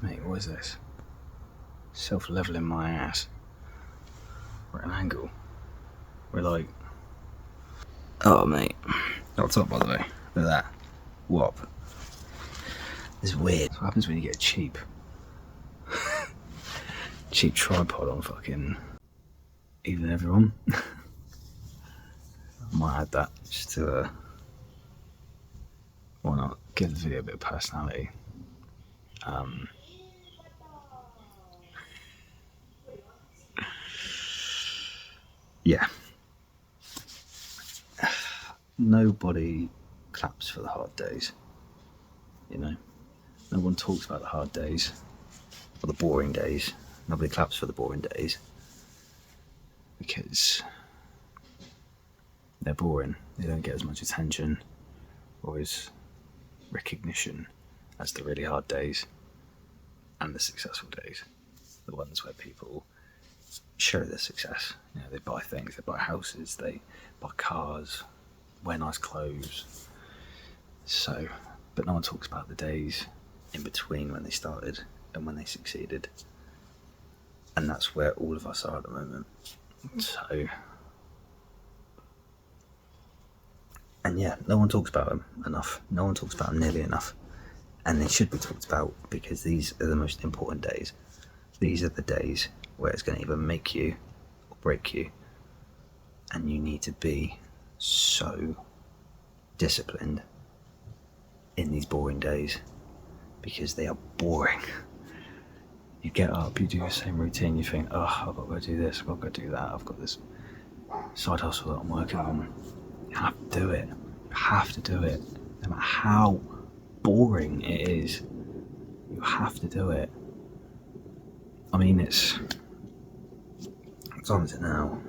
Mate, what is this? Self-leveling my ass. We're at an angle. We're like... Oh, mate. Not top, by the way. Look at that. Whop. This is weird. What happens when you get a cheap tripod on fucking Even Everyone? I might add that just to, why not, give the video a bit of personality. Yeah. Nobody claps for the hard days, you know? No one talks about the hard days, or the boring days. Nobody claps for the boring days, because they're boring. They don't get as much attention or as recognition as the really hard days and the successful days. The ones where people show their success. You know, they buy things, they buy houses, they buy cars, wear nice clothes. So, but no one talks about the days in between when they started and when they succeeded. And that's where all of us are at the moment. So, and yeah, no one talks about them enough. No one talks about them nearly enough. And they should be talked about, because these are the most important days. These are the days where it's going to either make you or break you. And you need to be so disciplined in these boring days, because they are boring. You get up, you do the same routine, you think, oh, I've got to go do this, I've got to go do that, I've got this side hustle that I'm working on. You have to do it. You have to do it. No matter how boring it is, you have to do it. I mean, what time is it now?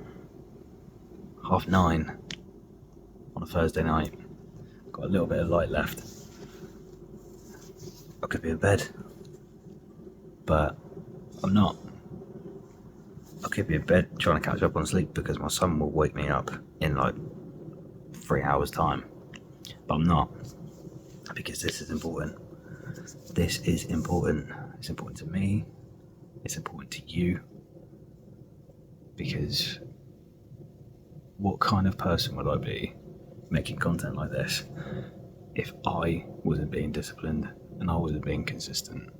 9:30 on a Thursday night. Got a little bit of light left. I could be in bed, but I'm not. I could be in bed trying to catch up on sleep, because my son will wake me up in like 3 hours time. But I'm not, because this is important. This is important. It's important to me. It's important to you. Because what kind of person would I be making content like this if I wasn't being disciplined and I wasn't being consistent?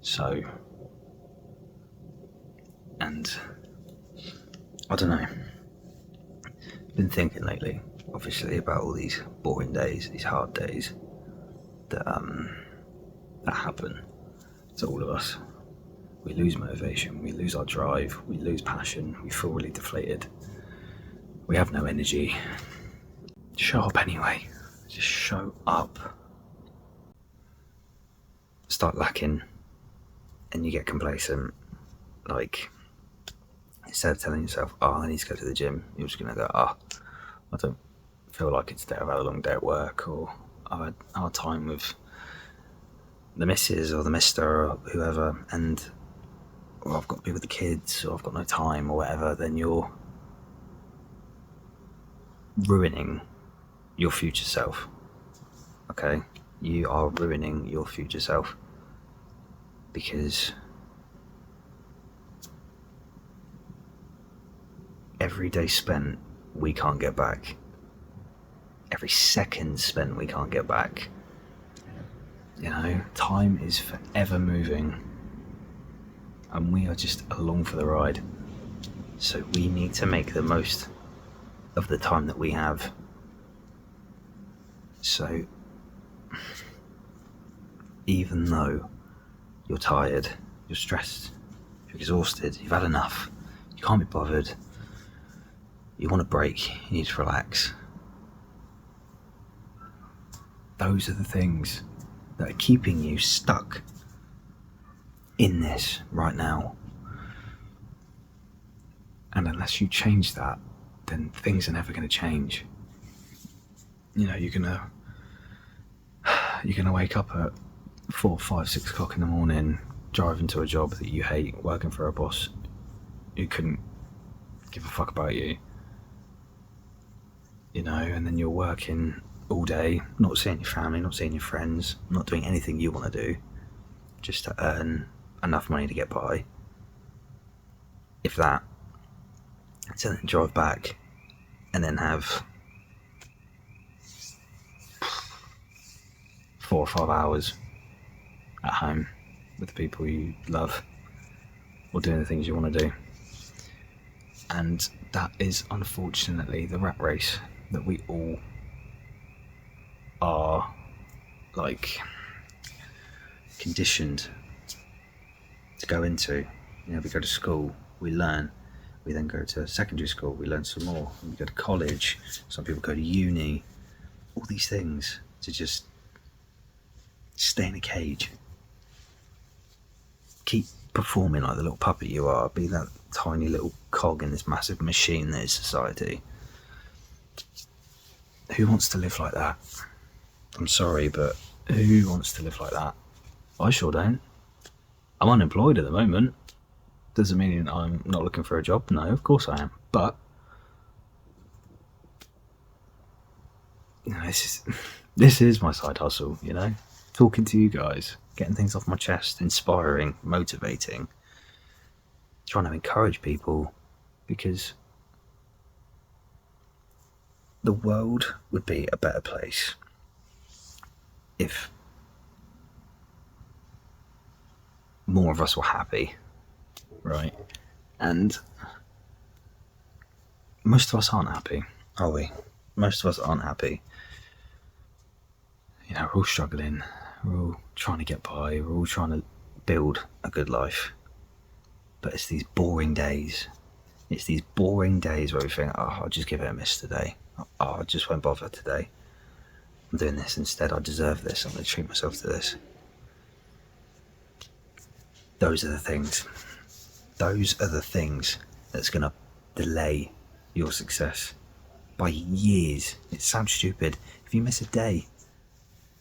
So, and I don't know. Been thinking lately, obviously, about all these boring days, these hard days that happen to all of us. We lose motivation, we lose our drive, we lose passion, we feel really deflated. We have no energy. Show up anyway. Just show up. Start lacking and you get complacent. Like, instead of telling yourself, oh, I need to go to the gym, you're just going to go, oh, I don't feel like it today, I've had a long day at work, or I've had hard time with the missus or the mister or whoever, and or I've got to be with the kids, or I've got no time, or whatever. Then you're ruining your future self. Okay? You are ruining your future self, because every day spent we can't get back. Every second spent we can't get back. You know, time is forever moving, and we are just along for the ride. So we need to make the most of the time that we have. So even though you're tired, you're stressed, you're exhausted, you've had enough, you can't be bothered, you want a break, you need to relax, those are the things that are keeping you stuck in this right now. And unless you change that, then things are never going to change. You know, you're gonna wake up at 4, 5, 6 o'clock in the morning, driving to a job that you hate, working for a boss who couldn't give a fuck about you. You know, and then you're working all day, not seeing your family, not seeing your friends, not doing anything you want to do, just to earn enough money to get by, if that, to then drive back and then have 4 or 5 hours at home with the people you love or doing the things you want to do. And that is unfortunately the rat race that we all are like conditioned to go into. You know, we go to school, we learn, we then go to secondary school, we learn some more, and we go to college, some people go to uni, all these things to just stay in a cage, keep performing like the little puppet you are, be that tiny little cog in this massive machine that is society. Who wants to live like that? I'm sorry, but who wants to live like that? I sure don't. I'm unemployed at the moment. Doesn't mean I'm not looking for a job. No, of course I am. But you know, this is my side hustle, you know? Talking to you guys, getting things off my chest, inspiring, motivating, trying to encourage people, because the world would be a better place if more of us were happy, right? And most of us aren't happy, are we? Most of us aren't happy. You know, we're all struggling, we're all trying to get by, we're all trying to build a good life. But it's these boring days. It's these boring days where we think, oh, I'll just give it a miss today. Oh, I just won't bother today. I'm doing this instead. I deserve this. I'm going to treat myself to this. Those are the things. Those are the things that's going to delay your success by years. It sounds stupid. If you miss a day,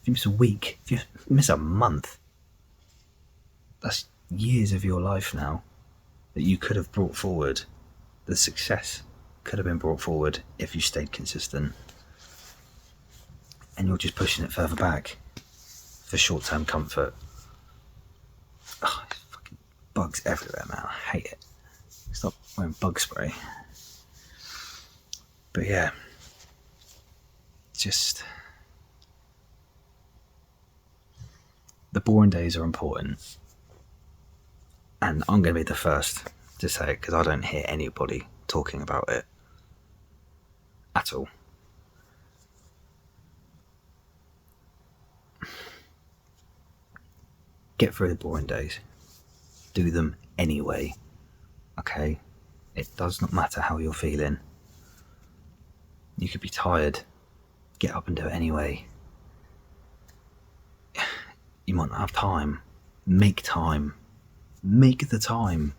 if you miss a week, if you miss a month, that's years of your life now that you could have brought forward. The success could have been brought forward if you stayed consistent. And you're just pushing it further back for short-term comfort. Oh, there's fucking bugs everywhere, man. I hate it. Stop wearing bug spray. But yeah, just the boring days are important. And I'm going to be the first to say it, because I don't hear anybody talking about it at all. Get through the boring days. Do them anyway. Okay? It does not matter how you're feeling. You could be tired. Get up and do it anyway. You might not have time. Make time. Make the time.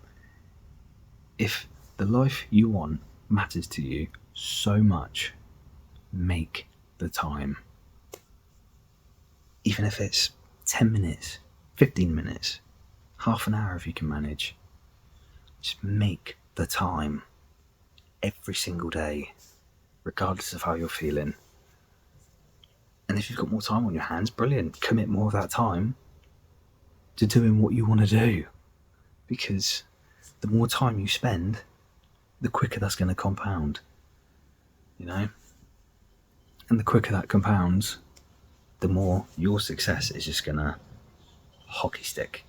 If the life you want matters to you so much, make the time. Even if it's 10 minutes, 15 minutes, half an hour if you can manage. Just make the time every single day, regardless of how you're feeling. And if you've got more time on your hands, brilliant. Commit more of that time to doing what you want to do. Because the more time you spend, the quicker that's going to compound. You know? And the quicker that compounds, the more your success is just going to hockey stick.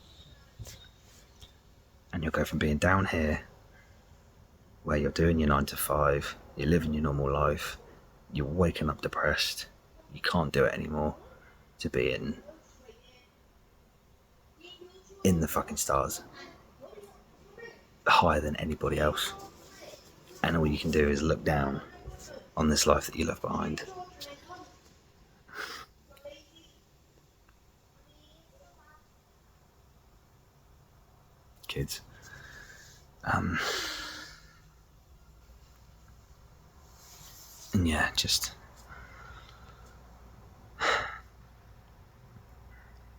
And you'll go from being down here, where you're doing your 9 to 5, you're living your normal life, you're waking up depressed, you can't do it anymore, to being in the fucking stars, higher than anybody else. And all you can do is look down on this life that you left behind. Kids. And yeah, just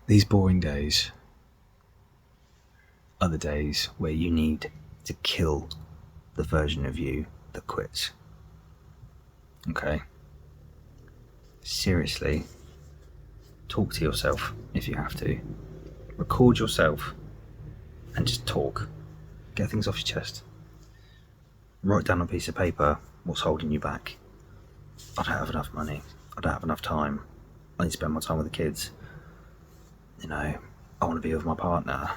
these boring days are the days where you need to kill the version of you that quits. Okay? Seriously, talk to yourself if you have to. record yourself and just talk. Get things off your chest. Write down on a piece of paper what's holding you back. I don't have enough money. I don't have enough time. I need to spend more time with the kids. You know, I want to be with my partner.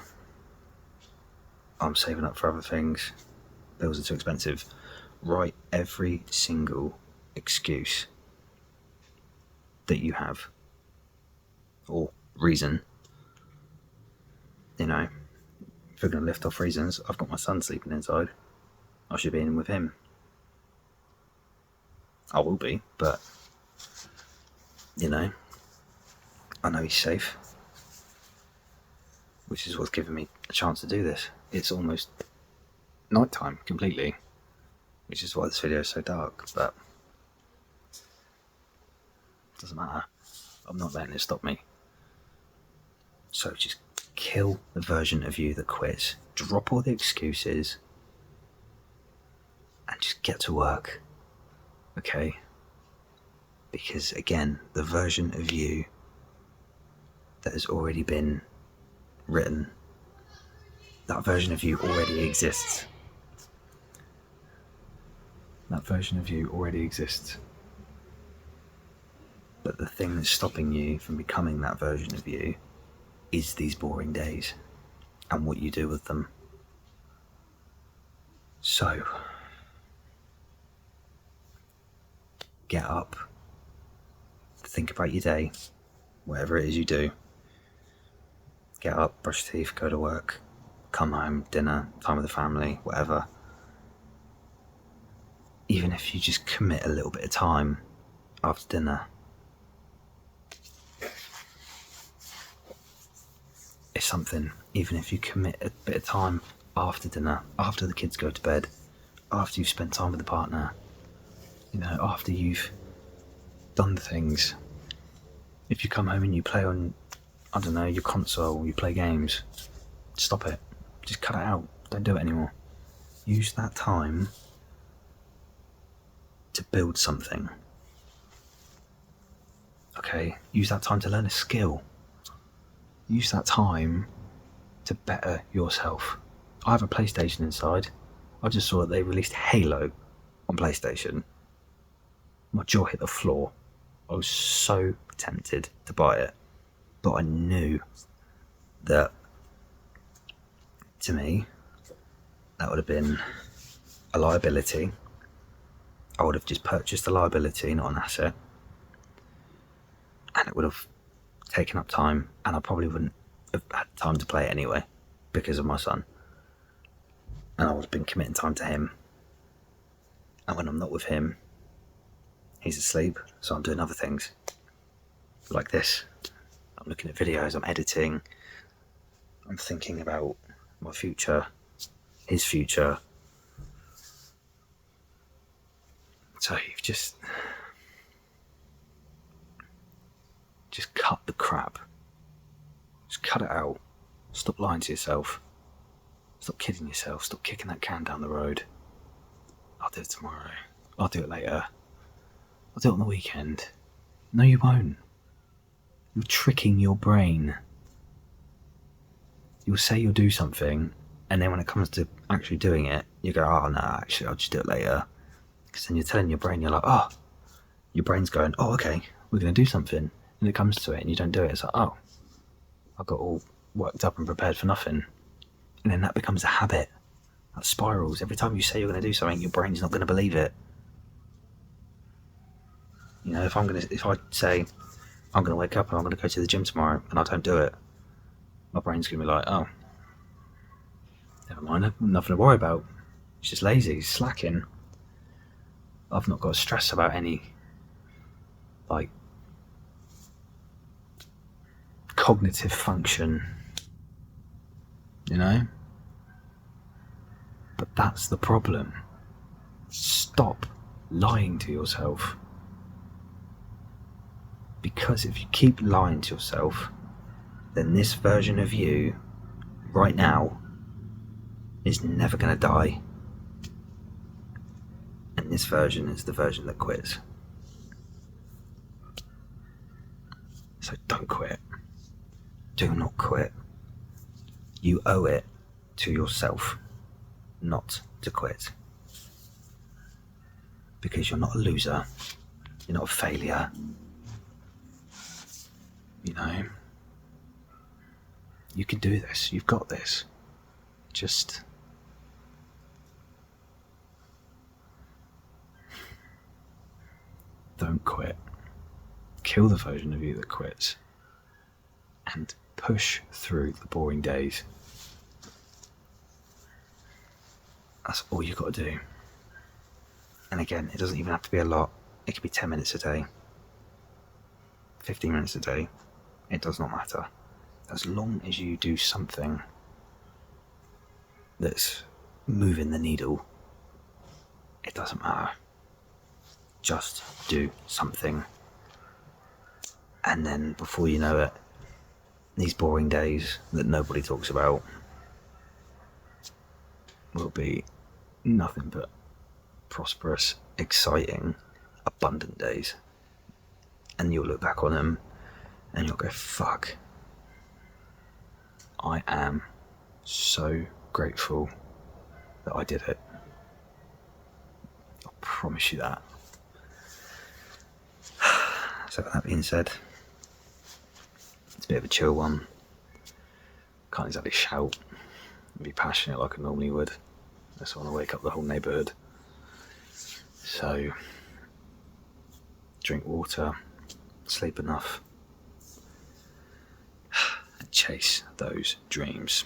I'm saving up for other things. Bills are too expensive. Write every single excuse that you have, or reason. You know, if we're going to lift off reasons, I've got my son sleeping inside. I should be in with him. I will be, but, you know, I know he's safe, which is what's given me a chance to do this. It's almost night time completely, which is why this video is so dark, but it doesn't matter. I'm not letting it stop me. So just kill the version of you that quits. Drop all the excuses and just get to work. Okay? Because again, the version of you that has already been written, that version of you already exists. That version of you already exists. But the thing that's stopping you from becoming that version of you is these boring days and what you do with them. So, get up, think about your day, whatever it is you do. Get up, brush your teeth, go to work, come home, dinner, time with the family, whatever. Even if you just commit a little bit of time after dinner, it's something. Even if you commit a bit of time after dinner, after the kids go to bed, after you've spent time with the partner, you know, after you've done the things. If you come home and you play on, I don't know, your console, you play games, stop it. Just cut it out. Don't do it anymore. Use that time to build something. Okay? Use that time to learn a skill. Use that time to better yourself. I have a PlayStation inside. I just saw that they released Halo on PlayStation. My jaw hit the floor. I was so tempted to buy it, but I knew that, to me, that would have been a liability. I would have just purchased a liability, not an asset, and it would have taken up time, and I probably wouldn't have had time to play it anyway because of my son, and I would have been committing time to him, and when I'm not with him, he's asleep, so I'm doing other things like this. I'm looking at videos, I'm editing, I'm thinking about my future, his future. So you've just cut the crap. Just cut it out. Stop lying to yourself. Stop kidding yourself. Stop kicking that can down the road. I'll do it tomorrow. I'll do it later. I'll do it on the weekend. No, you won't. You're tricking your brain. You'll say you'll do something, and then when it comes to actually doing it, you go, oh no, actually I'll just do it later. Because then you're telling your brain, you're like, oh, your brain's going, oh, okay, we're going to do something. And it comes to it and you don't do it. It's like, oh, I got all worked up and prepared for nothing. And then that becomes a habit. That spirals. Every time you say you're going to do something, your brain's not going to believe it. You know, if I say I'm going to wake up and I'm going to go to the gym tomorrow and I don't do it, my brain's going to be like, oh, never mind, nothing to worry about. It's just lazy, it's slacking. I've not got to stress about any, like, cognitive function, you know? But that's the problem. Stop lying to yourself. Because if you keep lying to yourself, then this version of you, right now, is never going to die. And this version is the version that quits. So don't quit. Do not quit. You owe it to yourself not to quit. Because you're not a loser. You're not a failure. You know? You can do this. You've got this. Just... don't quit. Kill the version of you that quits. And push through the boring days. That's all you've got to do. And again, it doesn't even have to be a lot. It could be 10 minutes a day. 15 minutes a day. It does not matter. As long as you do something that's moving the needle, it doesn't matter. Just do something. And then before you know it, these boring days that nobody talks about will be nothing but prosperous, exciting, abundant days. And you'll look back on them and you'll go, fuck, I am so grateful that I did it. I promise you that. So with that being said, it's a bit of a chill one. Can't exactly shout and be passionate like I normally would. I just want to wake up the whole neighbourhood. So, drink water, sleep enough, and chase those dreams.